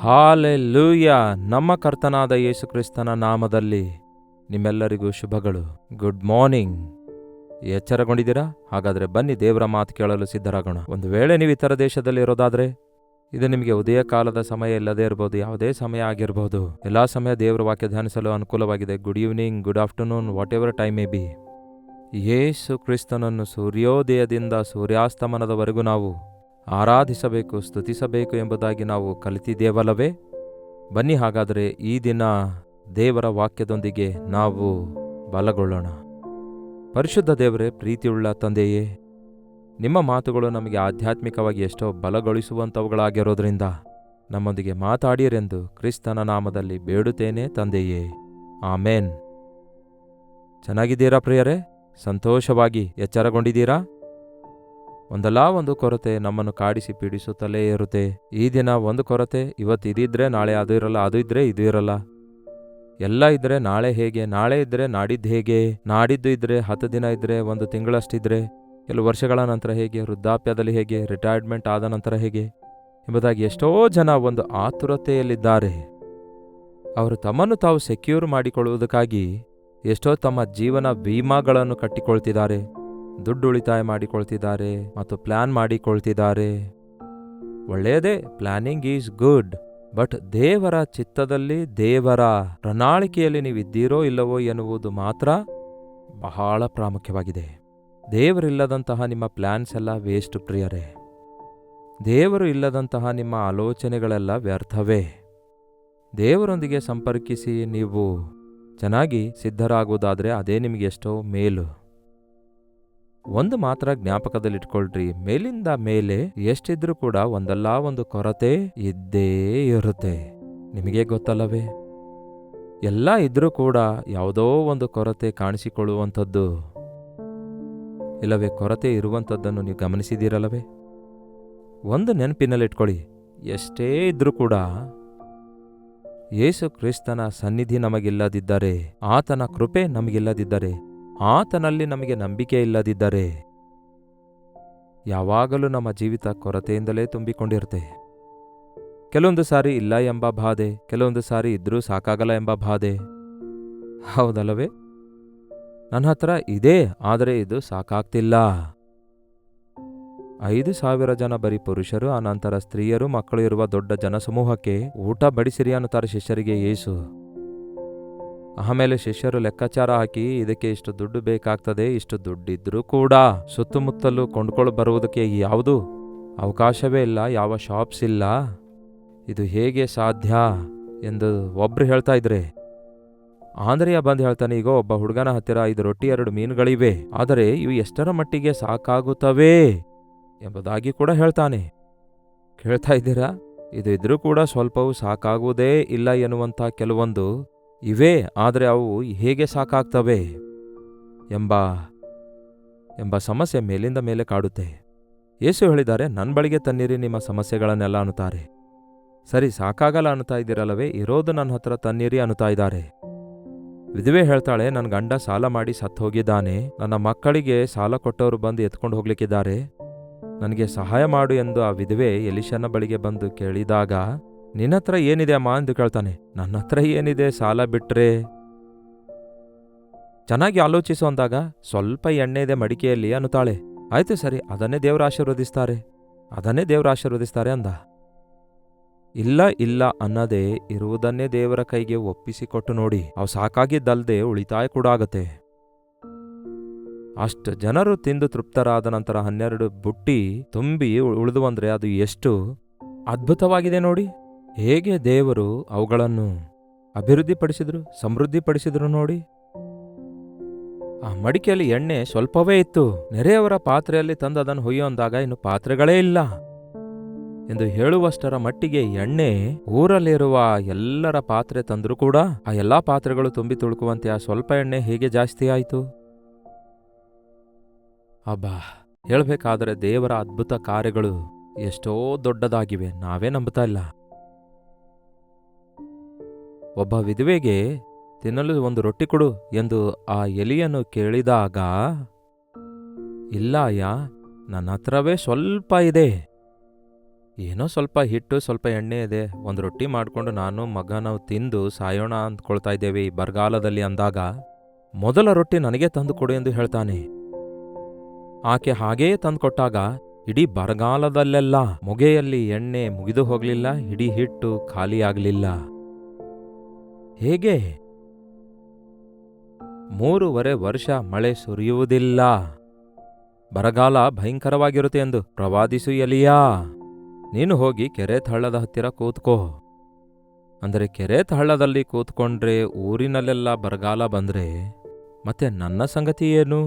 Hallelujah. ನಮ್ಮ ಕರ್ತನಾದ ಯೇಸು ಕ್ರಿಸ್ತನ ನಾಮದಲ್ಲಿ ನಿಮ್ಮೆಲ್ಲರಿಗೂ ಶುಭಗಳು. Good morning. ಎಚ್ಚರಗೊಂಡಿದ್ದೀರಾ? ಹಾಗಾದರೆ ಬನ್ನಿ ದೇವರ ಮಾತು ಕೇಳಲು ಸಿದ್ಧರಾಗೋಣ. ಒಂದು ವೇಳೆ ನೀವು ಇತರ ದೇಶದಲ್ಲಿ ಇರೋದಾದರೆ ಇದು ನಿಮಗೆ ಉದಯ ಕಾಲದ ಸಮಯ ಇಲ್ಲದೇ ಇರಬಹುದು, ಯಾವುದೇ ಸಮಯ ಆಗಿರಬಹುದು. ಎಲ್ಲ ಸಮಯ ದೇವರ ವಾಕ್ಯ ಧ್ಯಾನಿಸಲು ಅನುಕೂಲವಾಗಿದೆ. Good evening, good afternoon, whatever time may be. ಯೇಸು ಕ್ರಿಸ್ತನನ್ನು ಸೂರ್ಯೋದಯದಿಂದ ಸೂರ್ಯಾಸ್ತಮನದವರೆಗೂ ನಾವು ಆರಾಧಿಸಬೇಕು, ಸ್ತುತಿಸಬೇಕು ಎಂಬುದಾಗಿ ನಾವು ಕಲಿತಿದ್ದೇವಲ್ಲವೇ? ಬನ್ನಿ ಹಾಗಾದರೆ ಈ ದಿನ ದೇವರ ವಾಕ್ಯದೊಂದಿಗೆ ನಾವು ಬಲಗೊಳ್ಳೋಣ. ಪರಿಶುದ್ಧ ದೇವರೇ, ಪ್ರೀತಿಯುಳ್ಳ ತಂದೆಯೇ, ನಿಮ್ಮ ಮಾತುಗಳು ನಮಗೆ ಆಧ್ಯಾತ್ಮಿಕವಾಗಿ ಎಷ್ಟೋ ಬಲಗೊಳಿಸುವಂಥವುಗಳಾಗಿರೋದ್ರಿಂದ ನಮ್ಮೊಂದಿಗೆ ಮಾತಾಡಿರೆಂದು ಕ್ರಿಸ್ತನ ನಾಮದಲ್ಲಿ ಬೇಡುತ್ತೇನೆ ತಂದೆಯೇ, ಆಮೇನ್. ಚೆನ್ನಾಗಿದ್ದೀರಾ ಪ್ರಿಯರೇ? ಸಂತೋಷವಾಗಿ ಎಚ್ಚರಗೊಂಡಿದ್ದೀರಾ? ಒಂದಲ್ಲ ಒಂದು ಕೊರತೆ ನಮ್ಮನ್ನು ಕಾಡಿಸಿ ಪೀಡಿಸುತ್ತಲೇ ಇರುತ್ತೆ. ಈ ದಿನ ಒಂದು ಕೊರತೆ, ಇವತ್ತು ಇದಿದ್ರೆ ನಾಳೆ ಅದು ಇರಲ್ಲ, ಅದು ಇದ್ರೆ ಇದು ಇರಲ್ಲ. ಎಲ್ಲ ಇದ್ರೆ ನಾಳೆ ಹೇಗೆ, ನಾಳೆ ಇದ್ರೆ ನಾಡಿದ್ದು ಹೇಗೆ, ನಾಡಿದ್ದು ಇದ್ರೆ 10 ದಿನ ಇದ್ರೆ 1 ತಿಂಗಳಷ್ಟಿದ್ರೆ, ಕೆಲವು ವರ್ಷಗಳ ನಂತರ ಹೇಗೆ, ವೃದ್ಧಾಪ್ಯದಲ್ಲಿ ಹೇಗೆ, ರಿಟೈರ್ಮೆಂಟ್ ಆದ ನಂತರ ಹೇಗೆ ಎಂಬುದಾಗಿ ಎಷ್ಟೋ ಜನ ಒಂದು ಆತುರತೆಯಲ್ಲಿದ್ದಾರೆ. ಅವರು ತಮ್ಮನ್ನು ತಾವು ಸೆಕ್ಯೂರ್ ಮಾಡಿಕೊಳ್ಳುವುದಕ್ಕಾಗಿ ಎಷ್ಟೋ ತಮ್ಮ ಜೀವನ ವಿಮಾಗಳನ್ನು ಕಟ್ಟಿಕೊಳ್ತಿದ್ದಾರೆ, ದುಡ್ಡು ಉಳಿತಾಯ ಮಾಡಿಕೊಳ್ತಿದ್ದಾರೆ ಮತ್ತು ಪ್ಲಾನ್ ಮಾಡಿಕೊಳ್ತಿದ್ದಾರೆ. ಒಳ್ಳೆಯದೇ, ಪ್ಲಾನಿಂಗ್ ಈಸ್ ಗುಡ್. ಬಟ್ ದೇವರ ಚಿತ್ತದಲ್ಲಿ, ದೇವರ ಪ್ರಣಾಳಿಕೆಯಲ್ಲಿ ನೀವಿದ್ದೀರೋ ಇಲ್ಲವೋ ಎನ್ನುವುದು ಮಾತ್ರ ಬಹಳ ಪ್ರಾಮುಖ್ಯವಾಗಿದೆ. ದೇವರಿಲ್ಲದಂತಹ ನಿಮ್ಮ ಪ್ಲಾನ್ಸ್ ಎಲ್ಲ ವೇಸ್ಟ್ ಪ್ರಿಯರೇ. ದೇವರು ಇಲ್ಲದಂತಹ ನಿಮ್ಮ ಆಲೋಚನೆಗಳೆಲ್ಲ ವ್ಯರ್ಥವೇ. ದೇವರೊಂದಿಗೆ ಸಂಪರ್ಕಿಸಿ ನೀವು ಚೆನ್ನಾಗಿ ಸಿದ್ಧರಾಗುವುದಾದರೆ ಅದೇ ನಿಮಗೆ ಎಷ್ಟೋ ಮೇಲು. ಒಂದು ಮಾತ್ರ ಜ್ಞಾಪಕದಲ್ಲಿಟ್ಕೊಳ್ರಿ, ಮೇಲಿಂದ ಮೇಲೆ ಎಷ್ಟಿದ್ರೂ ಕೂಡ ಒಂದಲ್ಲ ಒಂದು ಕೊರತೆ ಇದ್ದೇ ಇರುತ್ತೆ. ನಿಮಗೆ ಗೊತ್ತಲ್ಲವೇ? ಎಲ್ಲ ಇದ್ರೂ ಕೂಡ ಯಾವುದೋ ಒಂದು ಕೊರತೆ ಕಾಣಿಸಿಕೊಳ್ಳುವಂಥದ್ದು ಇಲ್ಲವೇ ಕೊರತೆ ಇರುವಂಥದ್ದನ್ನು ನೀವು ಗಮನಿಸಿದ್ದೀರಲ್ಲವೇ? ಒಂದು ನೆನಪಿನಲ್ಲಿಟ್ಕೊಳ್ಳಿ, ಎಷ್ಟೇ ಇದ್ರೂ ಕೂಡ ಯೇಸು ಕ್ರಿಸ್ತನ ಸನ್ನಿಧಿ ನಮಗಿಲ್ಲದಿದ್ದರೆ, ಆತನ ಕೃಪೆ ನಮಗಿಲ್ಲದಿದ್ದರೆ, ಆತನಲ್ಲಿ ನಮಗೆ ನಂಬಿಕೆ ಇಲ್ಲದಿದ್ದರೆ ಯಾವಾಗಲೂ ನಮ್ಮ ಜೀವಿತ ಕೊರತೆಯಿಂದಲೇ ತುಂಬಿಕೊಂಡಿರುತ್ತೆ. ಕೆಲವೊಂದು ಸಾರಿ ಇಲ್ಲ ಎಂಬ ಬಾಧೆ, ಕೆಲವೊಂದು ಸಾರಿ ಇದ್ರೂ ಸಾಕಾಗಲ್ಲ ಎಂಬ ಬಾಧೆ. ಹೌದಲ್ಲವೇ? ನನ್ನ ಹತ್ರ ಇದೆ, ಆದರೆ ಇದು ಸಾಕಾಗ್ತಿಲ್ಲ. 5,000 ಜನ ಬರೀ ಪುರುಷರು, ಅನಂತರ ಸ್ತ್ರೀಯರು, ಮಕ್ಕಳು ಇರುವ ದೊಡ್ಡ ಜನಸಮೂಹಕ್ಕೆ ಊಟ ಬಡಿಸಿರಿ ಅನ್ನುತ್ತಾರೆ ಶಿಷ್ಯರಿಗೆ ಯೇಸು. ಆಮೇಲೆ ಶಿಷ್ಯರು ಲೆಕ್ಕಾಚಾರ ಹಾಕಿ, ಇದಕ್ಕೆ ಇಷ್ಟು ದುಡ್ಡು ಬೇಕಾಗ್ತದೆ, ಇಷ್ಟು ದುಡ್ಡಿದ್ರೂ ಕೂಡ ಸುತ್ತಮುತ್ತಲು ಕೊಂಡ್ಕೊಂಡು ಬರುವುದಕ್ಕೆ ಯಾವುದು ಅವಕಾಶವೇ ಇಲ್ಲ, ಯಾವ ಶಾಪ್ಸ್ ಇಲ್ಲ, ಇದು ಹೇಗೆ ಸಾಧ್ಯ ಎಂದು ಒಬ್ರು ಹೇಳ್ತಾ ಇದ್ರೆ, ಆಂದ್ರಿಯ ಬಂದು ಹೇಳ್ತಾನೆ, ಈಗ ಒಬ್ಬ ಹುಡುಗನ ಹತ್ತಿರ 5 ರೊಟ್ಟಿ 2 ಮೀನುಗಳಿವೆ, ಆದರೆ ಇವು ಎಷ್ಟರ ಮಟ್ಟಿಗೆ ಸಾಕಾಗುತ್ತವೆ ಎಂಬುದಾಗಿ ಕೂಡ ಹೇಳ್ತಾನೆ. ಕೇಳ್ತಾ ಇದ್ದೀರಾ? ಇದು ಇದ್ರೂ ಕೂಡ ಸ್ವಲ್ಪವೂ ಸಾಕಾಗುವುದೇ ಇಲ್ಲ ಎನ್ನುವಂಥ ಕೆಲವೊಂದು ಇವೆ, ಆದರೆ ಅವು ಹೇಗೆ ಸಾಕಾಗ್ತವೆ ಎಂಬ ಸಮಸ್ಯೆ ಮೇಲಿಂದ ಮೇಲೆ ಕಾಡುತ್ತೆ. ಯೇಸು ಹೇಳಿದ್ದಾರೆ, ನನ್ನ ಬಳಿಗೆ ತನ್ನಿರಿ ನಿಮ್ಮ ಸಮಸ್ಯೆಗಳನ್ನೆಲ್ಲ ಅನ್ನುತ್ತಾರೆ. ಸರಿ, ಸಾಕಾಗಲ್ಲ ಅನ್ನುತ್ತಾ ಇದ್ದೀರಲ್ಲವೇ? ಇರೋದು ನನ್ನ ಹತ್ರ ತನ್ನಿರಿ ಅನ್ನುತ್ತಾ ಇದ್ದಾರೆ. ವಿಧವೆ ಹೇಳ್ತಾಳೆ, ನನ್ನ ಗಂಡ ಸಾಲ ಮಾಡಿ ಸತ್ತು ಹೋಗಿದ್ದಾನೆ, ನನ್ನ ಮಕ್ಕಳಿಗೆ ಸಾಲ ಕೊಟ್ಟವರು ಬಂದು ಎತ್ಕೊಂಡು ಹೋಗ್ಲಿಕ್ಕಿದ್ದಾರೆ, ನನಗೆ ಸಹಾಯ ಮಾಡು ಎಂದು ಆ ವಿಧವೆ ಎಲಿಷನ ಬಳಿಗೆ ಬಂದು ಕೇಳಿದಾಗ, ನಿನ್ನ ಹತ್ರ ಏನಿದೆ ಅಮ್ಮ ಎಂದು ಕೇಳ್ತಾನೆ. ನನ್ನ ಹತ್ರ ಏನಿದೆ ಸಾಲ ಬಿಟ್ರೆ? ಚೆನ್ನಾಗಿ ಆಲೋಚಿಸು ಅಂದಾಗ, ಸ್ವಲ್ಪ ಎಣ್ಣೆ ಇದೆ ಮಡಿಕೆಯಲ್ಲಿ ಅನ್ನುತ್ತಾಳೆ. ಆಯ್ತು ಸರಿ, ಅದನ್ನೇ ದೇವರು ಆಶೀರ್ವದಿಸ್ತಾರೆ ಅಂದ. ಇಲ್ಲ ಇಲ್ಲ ಅನ್ನದೇ ಇರುವುದನ್ನೇ ದೇವರ ಕೈಗೆ ಒಪ್ಪಿಸಿಕೊಟ್ಟು ನೋಡಿ, ಅವು ಸಾಕಾಗಿದ್ದಲ್ದೆ ಉಳಿತಾಯ ಕೂಡ ಆಗತ್ತೆ. ಅಷ್ಟು ಜನರು ತಿಂದು ತೃಪ್ತರಾದ ನಂತರ 12 ಬುಟ್ಟಿ ತುಂಬಿ ಉಳಿದುವಂದ್ರೆ ಅದು ಎಷ್ಟು ಅದ್ಭುತವಾಗಿದೆ ನೋಡಿ. ಹೇಗೆ ದೇವರು ಅವುಗಳನ್ನು ಅಭಿವೃದ್ಧಿಪಡಿಸಿದ್ರು, ಸಮೃದ್ಧಿಪಡಿಸಿದ್ರು ನೋಡಿ. ಆ ಮಡಿಕೆಯಲ್ಲಿ ಎಣ್ಣೆ ಸ್ವಲ್ಪವೇ ಇತ್ತು. ನೆರೆಯವರ ಪಾತ್ರೆಯಲ್ಲಿ ತಂದು ಅದನ್ನು ಹೊಯ್ಯೊಂದಾಗ ಇನ್ನು ಪಾತ್ರೆಗಳೇ ಇಲ್ಲ ಎಂದು ಹೇಳುವಷ್ಟರ ಮಟ್ಟಿಗೆ ಎಣ್ಣೆ ಊರಲ್ಲಿರುವ ಎಲ್ಲರ ಪಾತ್ರೆ ತಂದರೂ ಕೂಡ ಆ ಎಲ್ಲಾ ಪಾತ್ರೆಗಳು ತುಂಬಿ ತುಳುಕುವಂತೆ ಆ ಸ್ವಲ್ಪ ಎಣ್ಣೆ ಹೇಗೆ ಜಾಸ್ತಿ ಆಯಿತು? ಅಬ್ಬಾ, ಹೇಳಬೇಕಾದರೆ ದೇವರ ಅದ್ಭುತ ಕಾರ್ಯಗಳು ಎಷ್ಟೋ ದೊಡ್ಡದಾಗಿವೆ, ನಾವೇ ನಂಬುತ್ತಾ ಇಲ್ಲ. ಒಬ್ಬ ವಿಧವೆಗೆ ತಿನ್ನಲು 1 ರೊಟ್ಟಿ ಕೊಡು ಎಂದು ಆ ಎಲಿಯನ್ನು ಕೇಳಿದಾಗ, ಇಲ್ಲ ಅಯ್ಯ, ನನ್ನ ಹತ್ರವೇ ಸ್ವಲ್ಪ ಇದೆ, ಏನೋ ಸ್ವಲ್ಪ ಹಿಟ್ಟು ಸ್ವಲ್ಪ ಎಣ್ಣೆ ಇದೆ, ಒಂದು ರೊಟ್ಟಿ ಮಾಡಿಕೊಂಡು ನಾನು ಮಗ ನಾವು ತಿಂದು ಸಾಯೋಣ ಅಂದ್ಕೊಳ್ತಾ ಇದ್ದೇವೆ ಈ ಬರಗಾಲದಲ್ಲಿ ಅಂದಾಗ ಮೊದಲ ರೊಟ್ಟಿ ನನಗೆ ತಂದು ಕೊಡು ಎಂದು ಹೇಳ್ತಾನೆ. ಆಕೆ ಹಾಗೇ ತಂದುಕೊಟ್ಟಾಗ ಇಡೀ ಬರಗಾಲದಲ್ಲೆಲ್ಲ ಮೊಗೆಯಲ್ಲಿ ಎಣ್ಣೆ ಮುಗಿದು ಹೋಗಲಿಲ್ಲ, ಇಡೀ ಹಿಟ್ಟು ಖಾಲಿಯಾಗಲಿಲ್ಲ. ಹೇಗೆ? 3.5 ವರ್ಷ ಮಳೆ ಸುರಿಯುವುದಿಲ್ಲ, ಬರಗಾಲ ಭಯಂಕರವಾಗಿರುತ್ತೆ ಎಂದು ಪ್ರವಾದಿಸು ಎಲಿಯಾ, ನೀನು ಹೋಗಿ ಕೆರೆತ್ ಹಳ್ಳದ ಹತ್ತಿರ ಕೂತ್ಕೋ. ಅಂದರೆ ಕೆರೆತ್ ಹಳ್ಳದಲ್ಲಿ ಕೂತ್ಕೊಂಡ್ರೆ ಊರಿನಲ್ಲೆಲ್ಲ ಬರಗಾಲ ಬಂದ್ರೆ ಮತ್ತೆ ನನ್ನ ಸಂಗತಿ ಏನು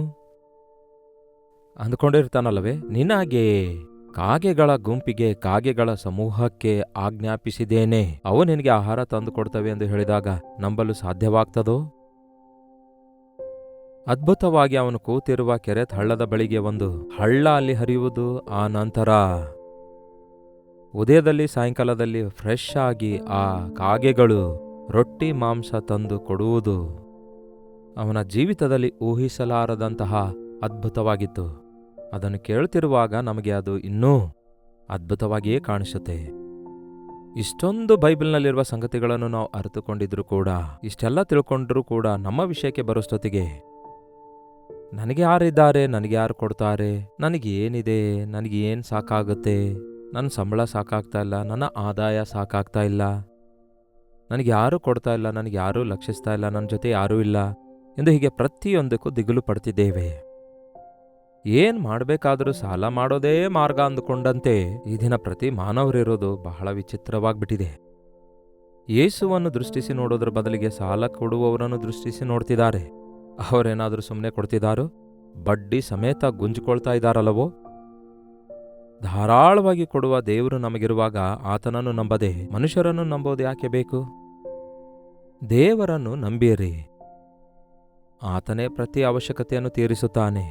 ಅಂದ್ಕೊಂಡಿರ್ತಾನಲ್ಲವೇ? ನಿನಗೆ ಕಾಗೆಗಳ ಗುಂಪಿಗೆ, ಕಾಗೆಗಳ ಸಮೂಹಕ್ಕೆ ಆಜ್ಞಾಪಿಸಿದ್ದೇನೆ, ಅವು ನಿನಗೆ ಆಹಾರ ತಂದು ಕೊಡ್ತವೆ ಎಂದು ಹೇಳಿದಾಗ ನಂಬಲು ಸಾಧ್ಯವಾಗ್ತದೋ? ಅದ್ಭುತವಾಗಿ ಅವನು ಕೂತಿರುವ ಕೆರೆತ್ ಹಳ್ಳದ ಬಳಿಗೆ ಒಂದು ಹಳ್ಳ ಅಲ್ಲಿ ಹರಿಯುವುದು, ಆ ನಂತರ ಉದಯದಲ್ಲಿ ಸಾಯಂಕಾಲದಲ್ಲಿ ಫ್ರೆಶ್ ಆಗಿ ಆ ಕಾಗೆಗಳು ರೊಟ್ಟಿ ಮಾಂಸ ತಂದು ಕೊಡುವುದು ಅವನ ಜೀವಿತದಲ್ಲಿ ಊಹಿಸಲಾರದಂತಹ ಅದ್ಭುತವಾಗಿತ್ತು. ಅದನ್ನು ಕೇಳುತ್ತಿರುವಾಗ ನಮಗೆ ಅದು ಇನ್ನೂ ಅದ್ಭುತವಾಗಿಯೇ ಕಾಣಿಸುತ್ತೆ. ಇಷ್ಟೊಂದು ಬೈಬಲ್ನಲ್ಲಿರುವ ಸಂಗತಿಗಳನ್ನು ನಾವು ಅರಿತುಕೊಂಡಿದ್ರೂ ಕೂಡ, ಇಷ್ಟೆಲ್ಲ ತಿಳ್ಕೊಂಡ್ರೂ ಕೂಡ ನಮ್ಮ ವಿಷಯಕ್ಕೆ ಬರೋಷ್ಟೊತ್ತಿಗೆ ನನಗೆ ಯಾರಿದ್ದಾರೆ, ನನಗೆ ಯಾರು ಕೊಡ್ತಾರೆ, ನನಗೇನಿದೆ, ನನಗೇನು ಸಾಕಾಗುತ್ತೆ, ನನ್ನ ಸಂಬಳ ಸಾಕಾಗ್ತಾ ಇಲ್ಲ, ನನ್ನ ಆದಾಯ ಸಾಕಾಗ್ತಾ ಇಲ್ಲ, ನನಗೆ ಯಾರೂ ಕೊಡ್ತಾ ಇಲ್ಲ, ನನಗೆ ಯಾರೂ ಲಕ್ಷಿಸ್ತಾ ಇಲ್ಲ, ನನ್ನ ಜೊತೆ ಯಾರೂ ಇಲ್ಲ ಎಂದು ಹೀಗೆ ಪ್ರತಿಯೊಂದಕ್ಕೂ ದಿಗಿಲು ಪಡ್ತಿದ್ದೇವೆ. ಏನ್ ಮಾಡಬೇಕಾದರೂ ಸಾಲ ಮಾಡೋದೇ ಮಾರ್ಗ ಅಂದುಕೊಂಡಂತೆ ಈ ದಿನ ಪ್ರತಿ ಮಾನವರಿರೋದು ಬಹಳ ವಿಚಿತ್ರವಾಗ್ಬಿಟ್ಟಿದೆ. ಯೇಸುವನ್ನು ದೃಷ್ಟಿಸಿ ನೋಡೋದ್ರ ಬದಲಿಗೆ ಸಾಲ ಕೊಡುವವರನ್ನು ದೃಷ್ಟಿಸಿ ನೋಡ್ತಿದ್ದಾರೆ. ಅವರೇನಾದರೂ ಸುಮ್ಮನೆ ಕೊಡ್ತಿದ್ದಾರೋ? ಬಡ್ಡಿ ಸಮೇತ ಗುಂಜಿಕೊಳ್ತಾ ಇದ್ದಾರಲ್ಲವೋ? ಧಾರಾಳವಾಗಿ ಕೊಡುವ ದೇವರು ನಮಗಿರುವಾಗ ಆತನನ್ನು ನಂಬದೆ ಮನುಷ್ಯರನ್ನು ನಂಬೋದು ಯಾಕೆ ಬೇಕು? ದೇವರನ್ನು ನಂಬಿರಿ, ಆತನೇ ಪ್ರತಿ ಅವಶ್ಯಕತೆಯನ್ನು ತೀರಿಸುತ್ತಾನೆ.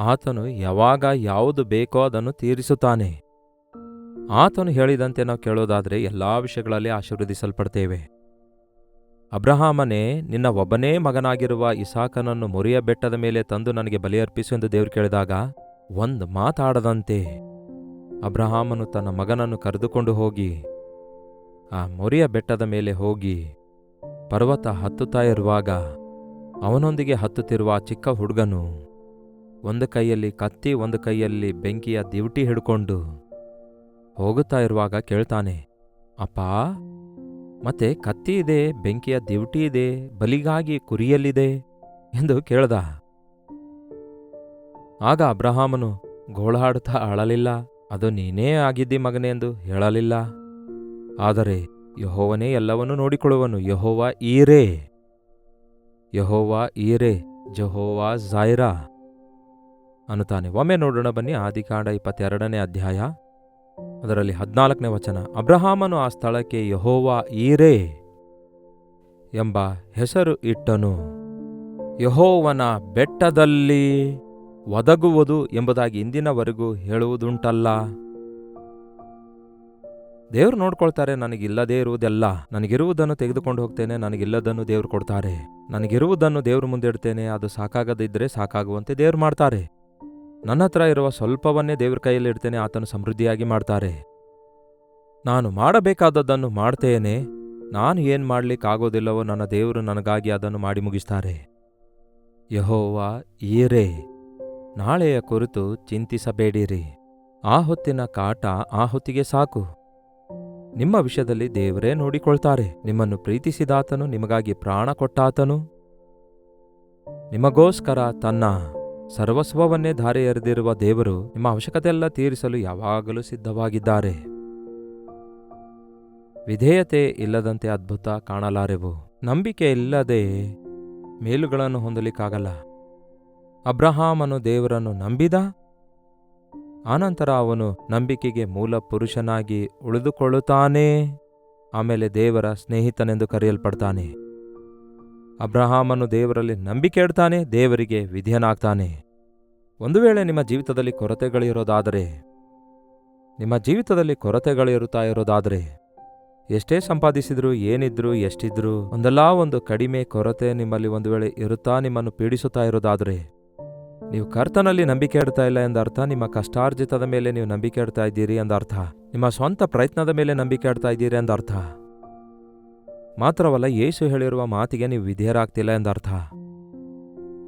ಆತನು ಯಾವಾಗ ಯಾವುದು ಬೇಕೋ ಅದನ್ನು ತೀರಿಸುತ್ತಾನೆ. ಆತನು ಹೇಳಿದಂತೆ ನಾವು ಕೇಳೋದಾದರೆ ಎಲ್ಲಾ ವಿಷಯಗಳಲ್ಲಿ ಆಶೀರ್ವದಿಸಲ್ಪಡ್ತೇವೆ. ಅಬ್ರಹಾಮನೇ, ನಿನ್ನ ಒಬ್ಬನೇ ಮಗನಾಗಿರುವ ಇಸಾಕನನ್ನು ಮೊರಿಯ ಬೆಟ್ಟದ ಮೇಲೆ ತಂದು ನನಗೆ ಬಲಿಯರ್ಪಿಸು ಎಂದು ದೇವರು ಕೇಳಿದಾಗ ಒಂದು ಮಾತಾಡದಂತೆ ಅಬ್ರಹಾಮನು ತನ್ನ ಮಗನನ್ನು ಕರೆದುಕೊಂಡು ಹೋಗಿ ಆ ಮೊರಿಯ ಬೆಟ್ಟದ ಮೇಲೆ ಹೋಗಿ ಪರ್ವತ ಹತ್ತುತ್ತಾ ಇರುವಾಗ ಅವನೊಂದಿಗೆ ಹತ್ತುತ್ತಿರುವ ಆ ಚಿಕ್ಕ ಹುಡುಗನು ಒಂದು ಕೈಯಲ್ಲಿ ಕತ್ತಿ, ಒಂದು ಕೈಯಲ್ಲಿ ಬೆಂಕಿಯ ದಿವಟಿ ಹಿಡ್ಕೊಂಡು ಹೋಗುತ್ತಾ ಇರುವಾಗ ಕೇಳ್ತಾನೆ, ಅಪ್ಪಾ, ಮತ್ತೆ ಕತ್ತಿ ಇದೆ, ಬೆಂಕಿಯ ದಿವಟಿ ಇದೆ, ಬಲಿಗಾಗಿ ಕುರಿಯಲ್ಲಿದೆ ಎಂದು ಕೇಳ್ದ. ಆಗ ಅಬ್ರಹಾಮನು ಗೋಳಾಡುತ್ತಾ ಅಳಲಿಲ್ಲ, ಅದು ನೀನೇ ಆಗಿದ್ದಿ ಮಗನೇ ಎಂದು ಹೇಳಲಿಲ್ಲ. ಆದರೆ ಯೆಹೋವನೇ ಎಲ್ಲವನ್ನೂ ನೋಡಿಕೊಳ್ಳುವನು. ಯೆಹೋವ ಈರೇ, ಯೆಹೋವ ಈರೇ, ಜೆಹೋವಾ ಜೈರಾ ಅನ್ನುತ್ತಾನೆ. ಒಮ್ಮೆ ನೋಡೋಣ ಬನ್ನಿ, ಆದಿಕಾಂಡ 22ನೇ ಅಧ್ಯಾಯ ಅದರಲ್ಲಿ 14ನೇ ವಚನ. ಅಬ್ರಹಾಮನು ಆ ಸ್ಥಳಕ್ಕೆ ಯೆಹೋವ ಈರೇ ಎಂಬ ಹೆಸರು ಇಟ್ಟನು. ಯೆಹೋವನ ಬೆಟ್ಟದಲ್ಲಿ ಒದಗುವುದು ಎಂಬುದಾಗಿ ಇಂದಿನವರೆಗೂ ಹೇಳುವುದುಂಟಲ್ಲ. ದೇವ್ರು ನೋಡ್ಕೊಳ್ತಾರೆ, ನನಗಿಲ್ಲದೇ ಇರುವುದೆಲ್ಲ, ನನಗಿರುವುದನ್ನು ತೆಗೆದುಕೊಂಡು ಹೋಗ್ತೇನೆ, ನನಗಿಲ್ಲದನ್ನು ದೇವ್ರು ಕೊಡ್ತಾರೆ. ನನಗಿರುವುದನ್ನು ದೇವ್ರ ಮುಂದಿಡ್ತೇನೆ, ಅದು ಸಾಕಾಗದಿದ್ದರೆ ಸಾಕಾಗುವಂತೆ ದೇವ್ರು ಮಾಡ್ತಾರೆ. ನನ್ನ ಹತ್ರ ಇರುವ ಸ್ವಲ್ಪವನ್ನೇ ದೇವ್ರ ಕೈಯಲ್ಲಿ ಇಡ್ತೇನೆ, ಆತನು ಸಮೃದ್ಧಿಯಾಗಿ ಮಾಡ್ತಾರೆ. ನಾನು ಮಾಡಬೇಕಾದದ್ದನ್ನು ಮಾಡ್ತೇನೆ, ನಾನು ಏನು ಮಾಡ್ಲಿಕ್ಕಾಗೋದಿಲ್ಲವೋ ನನ್ನ ದೇವರು ನನಗಾಗಿ ಅದನ್ನು ಮಾಡಿ ಮುಗಿಸ್ತಾರೆ. ಯೆಹೋವ ಈರೇ, ನಾಳೆಯ ಕುರಿತು ಚಿಂತಿಸಬೇಡಿರಿ, ಆ ಹೊತ್ತಿನ ಕಾಟ ಆ ಹೊತ್ತಿಗೆ ಸಾಕು. ನಿಮ್ಮ ವಿಷಯದಲ್ಲಿ ದೇವರೇ ನೋಡಿಕೊಳ್ತಾರೆ. ನಿಮ್ಮನ್ನು ಪ್ರೀತಿಸಿದಾತನು, ನಿಮಗಾಗಿ ಪ್ರಾಣ ಕೊಟ್ಟಾತನು, ನಿಮಗೋಸ್ಕರ ತನ್ನ ಸರ್ವಸ್ವವನ್ನೇ ಧಾರೆ ಎರೆದಿರುವ ದೇವರು ನಿಮ್ಮ ಅವಶ್ಯಕತೆಯೆಲ್ಲ ತೀರಿಸಲು ಯಾವಾಗಲೂ ಸಿದ್ಧವಾಗಿದ್ದಾರೆ. ವಿಧೇಯತೆ ಇಲ್ಲದಂತೆ ಅದ್ಭುತ ಕಾಣಲಾರೆವು. ನಂಬಿಕೆ ಇಲ್ಲದೆ ಮೇಲುಗಳನ್ನು ಹೊಂದಲಿಕ್ಕಾಗಲ್ಲ. ಅಬ್ರಹಾಮನು ದೇವರನ್ನು ನಂಬಿದ, ಆನಂತರ ಅವನು ನಂಬಿಕೆಗೆ ಮೂಲ ಪುರುಷನಾಗಿ ಉಳಿದುಕೊಳ್ಳುತ್ತಾನೆ. ಆಮೇಲೆ ದೇವರ ಸ್ನೇಹಿತನೆಂದು ಕರೆಯಲ್ಪಡ್ತಾನೆ. ಅಬ್ರಹಾಮನು ದೇವರಲ್ಲಿ ನಂಬಿಕೆ ಇಡ್ತಾನೆ, ದೇವರಿಗೆ ವಿಧೇಯನಾಗ್ತಾನೆ. ಒಂದು ವೇಳೆ ನಿಮ್ಮ ಜೀವಿತದಲ್ಲಿ ಕೊರತೆಗಳಿರುತ್ತಾ ಇರೋದಾದರೆ, ಎಷ್ಟೇ ಸಂಪಾದಿಸಿದ್ರು, ಏನಿದ್ರು, ಎಷ್ಟಿದ್ರು, ಒಂದಲ್ಲ ಒಂದು ಕಡಿಮೆ ಕೊರತೆ ನಿಮ್ಮಲ್ಲಿ ಒಂದು ವೇಳೆ ಇರುತ್ತಾ ನಿಮ್ಮನ್ನು ಪೀಡಿಸುತ್ತಾ ಇರೋದಾದರೆ, ನೀವು ಕರ್ತನಲ್ಲಿ ನಂಬಿಕೆ ಇಡ್ತಾ ಇಲ್ಲ ಎಂದರ್ಥ. ನಿಮ್ಮ ಕಷ್ಟಾರ್ಜಿತದ ಮೇಲೆ ನೀವು ನಂಬಿಕೆ ಇಡ್ತಾ ಇದ್ದೀರಿ ಎಂದರ್ಥ. ನಿಮ್ಮ ಸ್ವಂತ ಪ್ರಯತ್ನದ ಮೇಲೆ ನಂಬಿಕೆ ಇಡ್ತಾ ಇದ್ದೀರಿ ಎಂದರ್ಥ. ಮಾತ್ರವಲ್ಲ, ಯೇಸು ಹೇಳಿರುವ ಮಾತಿಗೆ ನೀವು ವಿಧೇಯರಾಗ್ತಿಲ್ಲ ಎಂದರ್ಥ.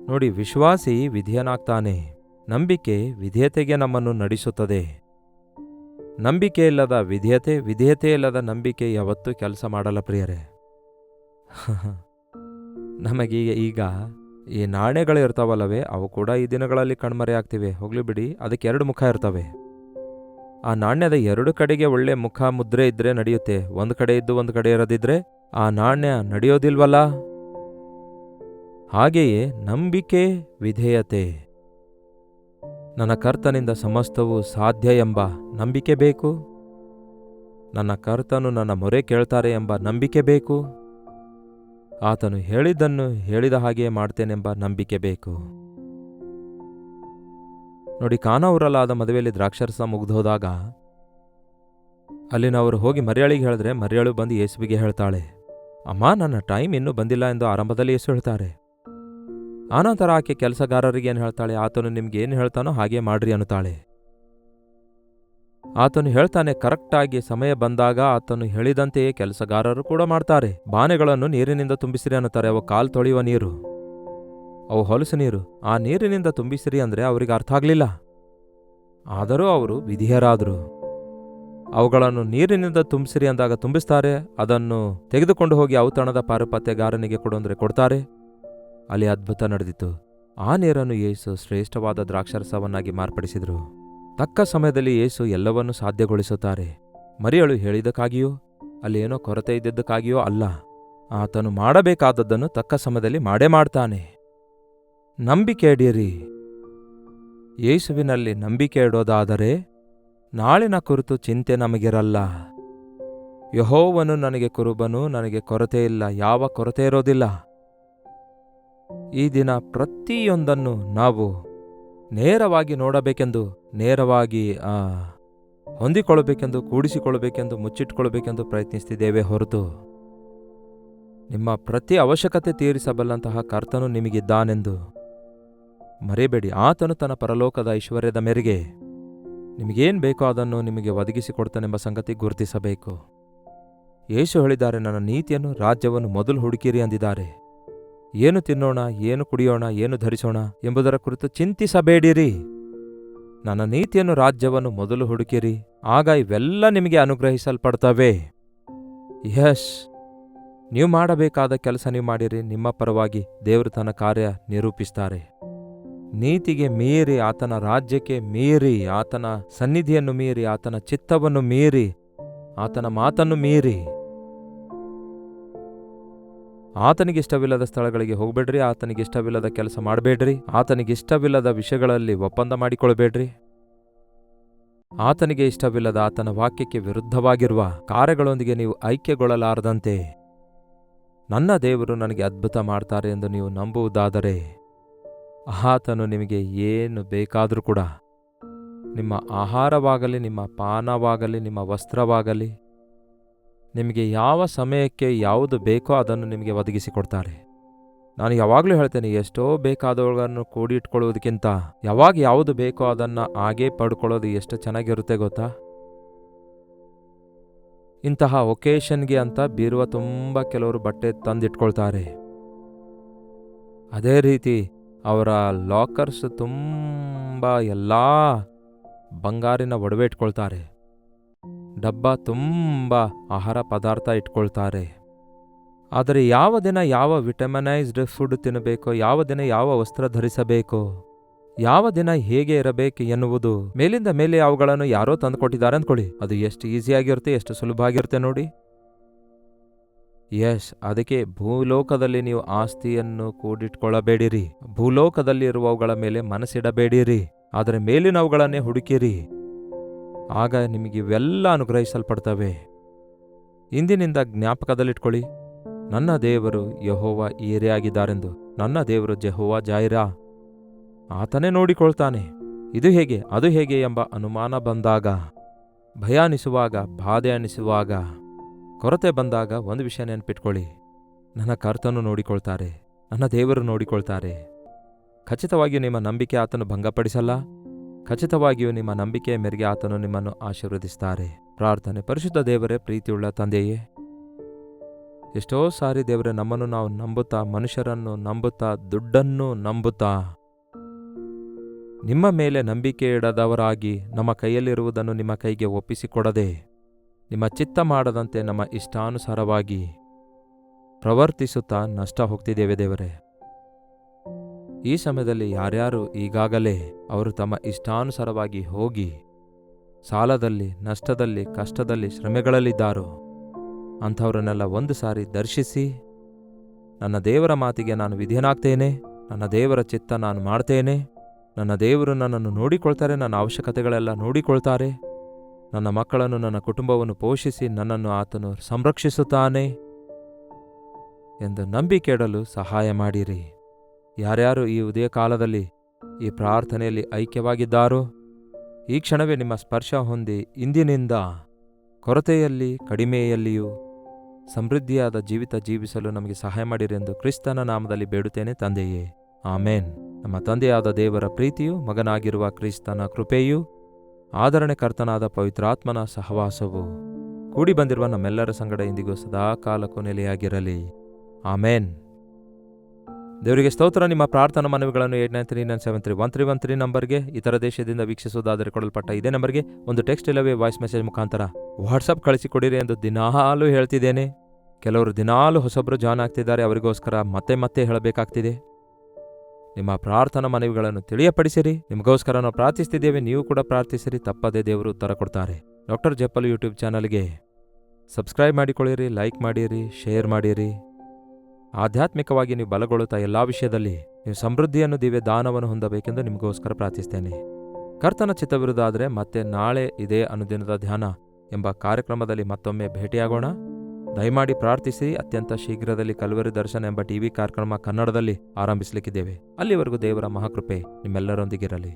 ನೋಡಿ, ವಿಶ್ವಾಸಿ ವಿಧೇಯನಾಗ್ತಾನೆ. ನಂಬಿಕೆ ವಿಧೇಯತೆಗೆ ನಮ್ಮನ್ನು ನಡೆಸುತ್ತದೆ. ನಂಬಿಕೆ ಇಲ್ಲದ ವಿಧೇಯತೆ, ವಿಧೇಯತೆ ಇಲ್ಲದ ನಂಬಿಕೆ ಯಾವತ್ತೂ ಕೆಲಸ ಮಾಡಲ್ಲ ಪ್ರಿಯರೇ. ನಮಗೀಗ ಈ ನಾಣ್ಯಗಳು ಇರ್ತಾವಲ್ಲವೇ, ಅವು ಕೂಡ ಈ ದಿನಗಳಲ್ಲಿ ಕಣ್ಮರೆಯಾಗ್ತಿವೆ. ಹೋಗ್ಲಿ ಬಿಡಿ, ಅದಕ್ಕೆ 2 ಮುಖ ಇರ್ತವೆ. ಆ ನಾಣ್ಯದ 2 ಕಡೆಗೆ ಒಳ್ಳೆ ಮುಖ ಮುದ್ರೆ ಇದ್ರೆ ನಡೆಯುತ್ತೆ. ಒಂದು ಕಡೆ ಇದ್ದು ಒಂದು ಕಡೆ ಇರದಿದ್ರೆ ಆ ನಾಣ್ಯ ನಡೆಯೋದಿಲ್ವಲ್ಲ. ಹಾಗೆಯೇ ನಂಬಿಕೆ, ವಿಧೇಯತೆ. ನನ್ನ ಕರ್ತನಿಂದ ಸಮಸ್ತವೂ ಸಾಧ್ಯ ಎಂಬ ನಂಬಿಕೆ ಬೇಕು. ನನ್ನ ಕರ್ತನು ನನ್ನ ಮೊರೆ ಕೇಳ್ತಾರೆ ಎಂಬ ನಂಬಿಕೆ ಬೇಕು. ಆತನು ಹೇಳಿದ್ದನ್ನು ಹೇಳಿದ ಹಾಗೆಯೇ ಮಾಡ್ತೇನೆಂಬ ನಂಬಿಕೆ ಬೇಕು. ನೋಡಿ, ಕಾನಾವೂರಲ್ಲಾದ ಮದುವೆಯಲ್ಲಿ ದ್ರಾಕ್ಷಾರಸ ಮುಗ್ದೋದಾಗ ಅಲ್ಲಿನವರು ಹೋಗಿ ಮರಿಯಾಳಿಗೆ ಹೇಳಿದ್ರೆ, ಮರಿಯಾಳು ಬಂದು ಯೇಸುವಿಗೆ ಹೇಳ್ತಾಳೆ, ಅಮ್ಮ, ನನ್ನ ಟೈಮ್ ಇನ್ನೂ ಬಂದಿಲ್ಲ ಎಂದು ಆರಂಭದಲ್ಲಿ ಯೇಸು ಹೇಳ್ತಾರೆ. ಆನಂತರ ಆಕೆ ಕೆಲಸಗಾರರಿಗೆ ಏನು ಹೇಳ್ತಾಳೆ, ಆತನು ನಿಮ್ಗೆ ಏನು ಹೇಳ್ತಾನೋ ಹಾಗೆ ಮಾಡ್ರಿ ಅನ್ನುತ್ತಾಳೆ. ಆತನು ಹೇಳ್ತಾನೆ, ಕರೆಕ್ಟಾಗಿ ಸಮಯ ಬಂದಾಗ ಆತನು ಹೇಳಿದಂತೆಯೇ ಕೆಲಸಗಾರರು ಕೂಡ ಮಾಡ್ತಾರೆ. ಬಾನೆಗಳನ್ನು ನೀರಿನಿಂದ ತುಂಬಿಸಿರಿ ಅನ್ನುತ್ತಾರೆ. ಅವು ಕಾಲು ತೊಳೆಯುವ ನೀರು, ಅವು ಹೊಲಸು ನೀರು. ಆ ನೀರಿನಿಂದ ತುಂಬಿಸಿರಿ ಅಂದರೆ ಅವರಿಗೆ ಅರ್ಥ ಆಗಲಿಲ್ಲ. ಆದರೂ ಅವರು ವಿಧೇಯರಾದರು. ಅವುಗಳನ್ನು ನೀರಿನಿಂದ ತುಂಬಿಸಿರಿ ಅಂದಾಗ ತುಂಬಿಸ್ತಾರೆ. ಅದನ್ನು ತೆಗೆದುಕೊಂಡು ಹೋಗಿ ಔತಣದ ಪಾರುಪತ್ಯಗಾರನಿಗೆ ಕೊಡು ಅಂದರೆ ಕೊಡ್ತಾರೆ. ಅಲ್ಲಿ ಅದ್ಭುತ ನಡೆದಿತ್ತು. ಆ ನೀರನ್ನು ಯೇಸು ಶ್ರೇಷ್ಠವಾದ ದ್ರಾಕ್ಷಾರಸವನ್ನಾಗಿ ಮಾರ್ಪಡಿಸಿದರು. ತಕ್ಕ ಸಮಯದಲ್ಲಿ ಯೇಸು ಎಲ್ಲವನ್ನೂ ಸಾಧ್ಯಗೊಳಿಸುತ್ತಾರೆ. ಮರಿಯಳು ಹೇಳಿದ್ದಕ್ಕಾಗಿಯೋ, ಅಲ್ಲಿ ಏನೋ ಕೊರತೆ ಇದ್ದಿದ್ದಕ್ಕಾಗಿಯೋ ಅಲ್ಲ. ಆತನು ಮಾಡಬೇಕಾದದ್ದನ್ನು ತಕ್ಕ ಸಮಯದಲ್ಲಿ ಮಾಡೇ ಮಾಡ್ತಾನೆ. ನಂಬಿಕೆ ಇಡಿರಿ. ಯೇಸುವಿನಲ್ಲಿ ನಂಬಿಕೆ ಇಡೋದಾದರೆ ನಾಳಿನ ಕುರಿತು ಚಿಂತೆ ನಮಗಿರಲ್ಲ. ಯೆಹೋವನು ನನಗೆ ಕುರುಬನು, ನನಗೆ ಕೊರತೆ ಇಲ್ಲ, ಯಾವ ಕೊರತೆ ಇರೋದಿಲ್ಲ. ಈ ದಿನ ಪ್ರತಿಯೊಂದನ್ನು ನಾವು ನೇರವಾಗಿ ನೋಡಬೇಕೆಂದು, ನೇರವಾಗಿ ಹೊಂದಿಕೊಳ್ಳಬೇಕೆಂದು, ಕೂಡಿಸಿಕೊಳ್ಳಬೇಕೆಂದು, ಮುಚ್ಚಿಟ್ಕೊಳ್ಬೇಕೆಂದು ಪ್ರಯತ್ನಿಸ್ತಿದ್ದೇವೆ ಹೊರತು ನಿಮ್ಮ ಪ್ರತಿ ಅವಶ್ಯಕತೆ ತೀರಿಸಬಲ್ಲಂತಹ ಕರ್ತನು ನಿಮಗಿದ್ದಾನೆಂದು ಮರೆಯಬೇಡಿ. ಆತನು ತನ್ನ ಪರಲೋಕದ ಐಶ್ವರ್ಯದ ಮೇರೆಗೆ ನಿಮಗೇನು ಬೇಕೋ ಅದನ್ನು ನಿಮಗೆ ಒದಗಿಸಿಕೊಡ್ತಾನೆಂಬ ಸಂಗತಿ ಗುರುತಿಸಬೇಕು. ಯೇಸು ಹೇಳಿದ್ದಾರೆ, ನನ್ನ ನೀತಿಯನ್ನು, ರಾಜ್ಯವನ್ನು ಮೊದಲು ಹುಡುಕಿರಿ ಅಂದಿದ್ದಾರೆ. ಏನು ತಿನ್ನೋಣ, ಏನು ಕುಡಿಯೋಣ, ಏನು ಧರಿಸೋಣ ಎಂಬುದರ ಕುರಿತು ಚಿಂತಿಸಬೇಡಿರಿ. ನನ್ನ ನೀತಿಯನ್ನು, ರಾಜ್ಯವನ್ನು ಮೊದಲು ಹುಡುಕಿರಿ, ಆಗ ಇವೆಲ್ಲ ನಿಮಗೆ ಅನುಗ್ರಹಿಸಲ್ಪಡ್ತವೆ. ಯಶ್, ನೀವು ಮಾಡಬೇಕಾದ ಕೆಲಸ ನೀವು ಮಾಡಿರಿ. ನಿಮ್ಮ ಪರವಾಗಿ ದೇವರು ತನ್ನ ಕಾರ್ಯ ನಿರೂಪಿಸ್ತಾರೆ. ನೀತಿಗೆ ಮೀರಿ, ಆತನ ರಾಜ್ಯಕ್ಕೆ ಮೀರಿ, ಆತನ ಸನ್ನಿಧಿಯನ್ನು ಮೀರಿ, ಆತನ ಚಿತ್ತವನ್ನು ಮೀರಿ, ಆತನ ಮಾತನ್ನು ಮೀರಿ ಆತನಿಗಿಷ್ಟವಿಲ್ಲದ ಸ್ಥಳಗಳಿಗೆ ಹೋಗಬೇಡ್ರಿ. ಆತನಿಗಿಷ್ಟವಿಲ್ಲದ ಕೆಲಸ ಮಾಡಬೇಡ್ರಿ. ಆತನಿಗಿಷ್ಟವಿಲ್ಲದ ವಿಷಯಗಳಲ್ಲಿ ಒಪ್ಪಂದ ಮಾಡಿಕೊಳ್ಬೇಡ್ರಿ. ಆತನಿಗೆ ಇಷ್ಟವಿಲ್ಲದ, ಆತನ ವಾಕ್ಯಕ್ಕೆ ವಿರುದ್ಧವಾಗಿರುವ ಕಾರ್ಯಗಳೊಂದಿಗೆ ನೀವು ಐಕ್ಯಗೊಳ್ಳಲಾರದಂತೆ ನನ್ನ ದೇವರು ನನಗೆ ಅದ್ಭುತ ಮಾಡ್ತಾರೆ ಎಂದು ನೀವು ನಂಬುವುದಾದರೆ ಆತನು ನಿಮಗೆ ಏನು ಬೇಕಾದರೂ ಕೂಡ, ನಿಮ್ಮ ಆಹಾರವಾಗಲಿ, ನಿಮ್ಮ ಪಾನವಾಗಲಿ, ನಿಮ್ಮ ವಸ್ತ್ರವಾಗಲಿ, ನಿಮಗೆ ಯಾವ ಸಮಯಕ್ಕೆ ಯಾವುದು ಬೇಕೋ ಅದನ್ನು ನಿಮಗೆ ಒದಗಿಸಿಕೊಡ್ತಾರೆ. ನಾನು ಯಾವಾಗಲೂ ಹೇಳ್ತೇನೆ, ಎಷ್ಟೋ ಬೇಕಾದವುಗಳನ್ನು ಕೂಡಿಟ್ಕೊಳ್ಳೋದಕ್ಕಿಂತ ಯಾವಾಗ ಯಾವುದು ಬೇಕೋ ಅದನ್ನು ಹಾಗೇ ಪಡ್ಕೊಳ್ಳೋದು ಎಷ್ಟು ಚೆನ್ನಾಗಿರುತ್ತೆ ಗೊತ್ತಾ. ಇಂತಹ ಒಕೇಶನ್ಗೆ ಅಂತ ಬೀರುವ ತುಂಬ ಕೆಲವರು ಬಟ್ಟೆ ತಂದಿಟ್ಕೊಳ್ತಾರೆ. ಅದೇ ರೀತಿ ಅವರ ಲಾಕರ್ಸ್ ತುಂಬ ಎಲ್ಲ ಬಂಗಾರಿನ ಒಡವೆ ಇಟ್ಕೊಳ್ತಾರೆ. ಡಬ್ಬ ತುಂಬ ಆಹಾರ ಪದಾರ್ಥ ಇಟ್ಕೊಳ್ತಾರೆ. ಆದರೆ ಯಾವ ದಿನ ಯಾವ ವಿಟಮಿನೈಸ್ಡ್ ಫುಡ್ ತಿನ್ನಬೇಕೋ, ಯಾವ ದಿನ ಯಾವ ವಸ್ತ್ರ ಧರಿಸಬೇಕೋ, ಯಾವ ದಿನ ಹೇಗೆ ಇರಬೇಕು ಎನ್ನುವುದು ಮೇಲಿಂದ ಮೇಲೆ ಅವುಗಳನ್ನು ಯಾರೋ ತಂದುಕೊಟ್ಟಿದ್ದಾರೆ ಅಂದ್ಕೊಳ್ಳಿ. ಅದು ಎಷ್ಟು ಈಸಿಯಾಗಿರುತ್ತೆ, ಎಷ್ಟು ಸುಲಭ ಆಗಿರುತ್ತೆ ನೋಡಿ. ಅದಕ್ಕೆ ಭೂಲೋಕದಲ್ಲಿ ನೀವು ಆಸ್ತಿಯನ್ನು ಕೂಡಿಟ್ಕೊಳ್ಳಬೇಡಿರಿ. ಭೂಲೋಕದಲ್ಲಿ ಇರುವವುಗಳ ಮೇಲೆ ಮನಸ್ಸಿಡಬೇಡಿರಿ. ಆದರೆ ಮೇಲಿನವುಗಳನ್ನೇ ಹುಡುಕಿರಿ, ಆಗ ನಿಮಗಿವೆಲ್ಲ ಅನುಗ್ರಹಿಸಲ್ಪಡ್ತವೆ. ಇಂದಿನಿಂದ ಜ್ಞಾಪಕದಲ್ಲಿಟ್ಕೊಳ್ಳಿ, ನನ್ನ ದೇವರು ಯೆಹೋವ ಈರೆಯಾಗಿದ್ದಾರೆಂದು. ನನ್ನ ದೇವರು ಜೆಹೋವ ಜಾಯಿರಾ. ಆತನೇ ನೋಡಿಕೊಳ್ತಾನೆ. ಇದು ಹೇಗೆ, ಅದು ಹೇಗೆ ಎಂಬ ಅನುಮಾನ ಬಂದಾಗ, ಭಯ ಅನಿಸುವಾಗ, ಬಾಧೆ ಅನಿಸುವಾಗ, ಕೊರತೆ ಬಂದಾಗ ಒಂದು ವಿಷಯ ನೆನಪಿಟ್ಕೊಳ್ಳಿ, ನನ್ನ ಕರ್ತನು ನೋಡಿಕೊಳ್ತಾರೆ, ನನ್ನ ದೇವರು ನೋಡಿಕೊಳ್ತಾರೆ. ಖಚಿತವಾಗಿಯೂ ನಿಮ್ಮ ನಂಬಿಕೆ ಆತನು ಭಂಗಪಡಿಸಲ್ಲ. ಖಚಿತವಾಗಿಯೂ ನಿಮ್ಮ ನಂಬಿಕೆಯ ಮೇರೆಗೆ ಆತನು ನಿಮ್ಮನ್ನು ಆಶೀರ್ವದಿಸ್ತಾರೆ. ಪ್ರಾರ್ಥನೆ. ಪರಿಶುದ್ಧ ದೇವರೇ, ಪ್ರೀತಿಯುಳ್ಳ ತಂದೆಯೇ, ಎಷ್ಟೋ ಸಾರಿ ದೇವರೇ ನಮ್ಮನ್ನು ನಾವು ನಂಬುತ್ತಾ, ಮನುಷ್ಯರನ್ನು ನಂಬುತ್ತಾ, ದುಡ್ಡನ್ನು ನಂಬುತ್ತಾ, ನಿಮ್ಮ ಮೇಲೆ ನಂಬಿಕೆ ಇಡದವರಾಗಿ ನಮ್ಮ ಕೈಯಲ್ಲಿರುವುದನ್ನು ನಿಮ್ಮ ಕೈಗೆ ಒಪ್ಪಿಸಿಕೊಡದೆ, ನಿಮ್ಮ ಚಿತ್ತ ಮಾಡದಂತೆ ನಮ್ಮ ಇಷ್ಟಾನುಸಾರವಾಗಿ ಪ್ರವರ್ತಿಸುತ್ತಾ ನಷ್ಟ ಹೋಗ್ತಿದ್ದೇವೆ ದೇವರೇ. ಈ ಸಮಯದಲ್ಲಿ ಯಾರ್ಯಾರು ಈಗಾಗಲೇ ಅವರು ತಮ್ಮ ಇಷ್ಟಾನುಸಾರವಾಗಿ ಹೋಗಿ ಸಾಲದಲ್ಲಿ, ನಷ್ಟದಲ್ಲಿ, ಕಷ್ಟದಲ್ಲಿ, ಶ್ರಮೆಗಳಲ್ಲಿದ್ದಾರೋ ಅಂಥವರನ್ನೆಲ್ಲ ಒಂದು ಸಾರಿ ದರ್ಶಿಸಿ, ನನ್ನ ದೇವರ ಮಾತಿಗೆ ನಾನು ವಿಧೇಯನಾಗ್ತೇನೆ, ನನ್ನ ದೇವರ ಚಿತ್ತ ನಾನು ಮಾಡ್ತೇನೆ, ನನ್ನ ದೇವರು ನನ್ನನ್ನು ನೋಡಿಕೊಳ್ತಾರೆ, ನನ್ನ ಅವಶ್ಯಕತೆಗಳೆಲ್ಲ ನೋಡಿಕೊಳ್ತಾರೆ, ನನ್ನ ಮಕ್ಕಳನ್ನು, ನನ್ನ ಕುಟುಂಬವನ್ನು ಪೋಷಿಸಿ ನನ್ನನ್ನು ಆತನು ಸಂರಕ್ಷಿಸುತ್ತಾನೆ ಎಂದು ನಂಬಿಕೆ ಇಡಲು ಸಹಾಯ ಮಾಡಿರಿ. ಯಾರ್ಯಾರು ಈ ಉದಯ ಕಾಲದಲ್ಲಿ ಈ ಪ್ರಾರ್ಥನೆಯಲ್ಲಿ ಐಕ್ಯವಾಗಿದ್ದಾರೋ ಈ ಕ್ಷಣವೇ ನಿಮ್ಮ ಸ್ಪರ್ಶ ಹೊಂದಿ ಇಂದಿನಿಂದ ಕೊರತೆಯಲ್ಲಿ, ಕಡಿಮೆಯಲ್ಲಿಯೂ ಸಮೃದ್ಧಿಯಾದ ಜೀವಿತ ಜೀವಿಸಲು ನಮಗೆ ಸಹಾಯ ಮಾಡಿರೆಂದು ಕ್ರಿಸ್ತನ ನಾಮದಲ್ಲಿ ಬೇಡುತ್ತೇನೆ ತಂದೆಯೇ, ಆಮೇನ್. ನಮ್ಮ ತಂದೆಯಾದ ದೇವರ ಪ್ರೀತಿಯು, ಮಗನಾಗಿರುವ ಕ್ರಿಸ್ತನ ಕೃಪೆಯೂ, ಆದರಣೆಕರ್ತನಾದ ಪವಿತ್ರಾತ್ಮನ ಸಹವಾಸವು ಕೂಡಿ ಬಂದಿರುವ ನಮ್ಮೆಲ್ಲರ ಸಂಗಡ ಇಂದಿಗೂ ಸದಾಕಾಲಕ್ಕೂ ನೆಲೆಯಾಗಿರಲಿ. ಆಮೇನ್. ದೇವರಿಗೆ ಸ್ತೋತ್ರ. ನಿಮ್ಮ ಪ್ರಾರ್ಥನಾ ಮನವಿಗಳನ್ನು 8939731313 ನಂಬರ್ಗೆ, ಇತರ ದೇಶದಿಂದ ವೀಕ್ಷಿಸುವುದಾದರೆ ಕೊಡಲ್ಪಟ್ಟ ಇದೇ ನಂಬರ್ಗೆ ಒಂದು ಟೆಕ್ಸ್ಟ್ ಇಲ್ಲವೇ ವಾಯ್ಸ್ ಮೆಸೇಜ್ ಮುಖಾಂತರ ವಾಟ್ಸಪ್ ಕಳಿಸಿಕೊಡಿರಿ ಎಂದು ದಿನಾಲೂ ಹೇಳ್ತಿದ್ದೇನೆ. ಕೆಲವರು ದಿನಾಲೂ ಹೊಸೊಬ್ಬರು ಜಾಯ್ನ್ ಆಗ್ತಿದ್ದಾರೆ, ಅವರಿಗೋಸ್ಕರ ಮತ್ತೆ ಮತ್ತೆ ಹೇಳಬೇಕಾಗ್ತಿದೆ. ನಿಮ್ಮ ಪ್ರಾರ್ಥನಾ ಮನವಿಗಳನ್ನು ತಿಳಿಯಪಡಿಸಿರಿ. ನಿಮಗೋಸ್ಕರ ನಾವು ಪ್ರಾರ್ಥಿಸ್ತಿದ್ದೇವೆ, ನೀವು ಕೂಡ ಪ್ರಾರ್ಥಿಸಿರಿ. ತಪ್ಪದೇ ದೇವರು ಉತ್ತರ ಕೊಡ್ತಾರೆ. ಡಾಕ್ಟರ್ ಜೆಪ್ಪಲ್ ಯೂಟ್ಯೂಬ್ ಚಾನಲ್ಗೆ ಸಬ್ಸ್ಕ್ರೈಬ್ ಮಾಡಿಕೊಳ್ಳಿರಿ, ಲೈಕ್ ಮಾಡಿರಿ, ಶೇರ್ ಮಾಡಿರಿ. ಆಧ್ಯಾತ್ಮಿಕವಾಗಿ ನೀವು ಬಲಗೊಳ್ಳುತ್ತಾ ಎಲ್ಲ ವಿಷಯದಲ್ಲಿ ನೀವು ಸಮೃದ್ಧಿಯನ್ನು, ದಿವ್ಯ ದಾನವನ್ನು ಹೊಂದಬೇಕೆಂದು ನಿಮಗೋಸ್ಕರ ಪ್ರಾರ್ಥಿಸ್ತೇನೆ. ಕರ್ತನ ಚಿತ್ತವಿರುವುದಾದರೆ ಮತ್ತೆ ನಾಳೆ ಇದೇ ಅನುದಿನದ ಧ್ಯಾನ ಎಂಬ ಕಾರ್ಯಕ್ರಮದಲ್ಲಿ ಮತ್ತೊಮ್ಮೆ ಭೇಟಿಯಾಗೋಣ. ದಯಮಾಡಿ ಪ್ರಾರ್ಥಿಸಿ. ಅತ್ಯಂತ ಶೀಘ್ರದಲ್ಲಿ ಕಲ್ವರಿ ದರ್ಶನ ಎಂಬ ಟಿವಿ ಕಾರ್ಯಕ್ರಮ ಕನ್ನಡದಲ್ಲಿ ಆರಂಭಿಸಲಿಕ್ಕಿದ್ದೇವೆ. ಅಲ್ಲಿವರೆಗೂ ದೇವರ ಮಹಾಕೃಪೆ ನಿಮ್ಮೆಲ್ಲರೊಂದಿಗಿರಲಿ.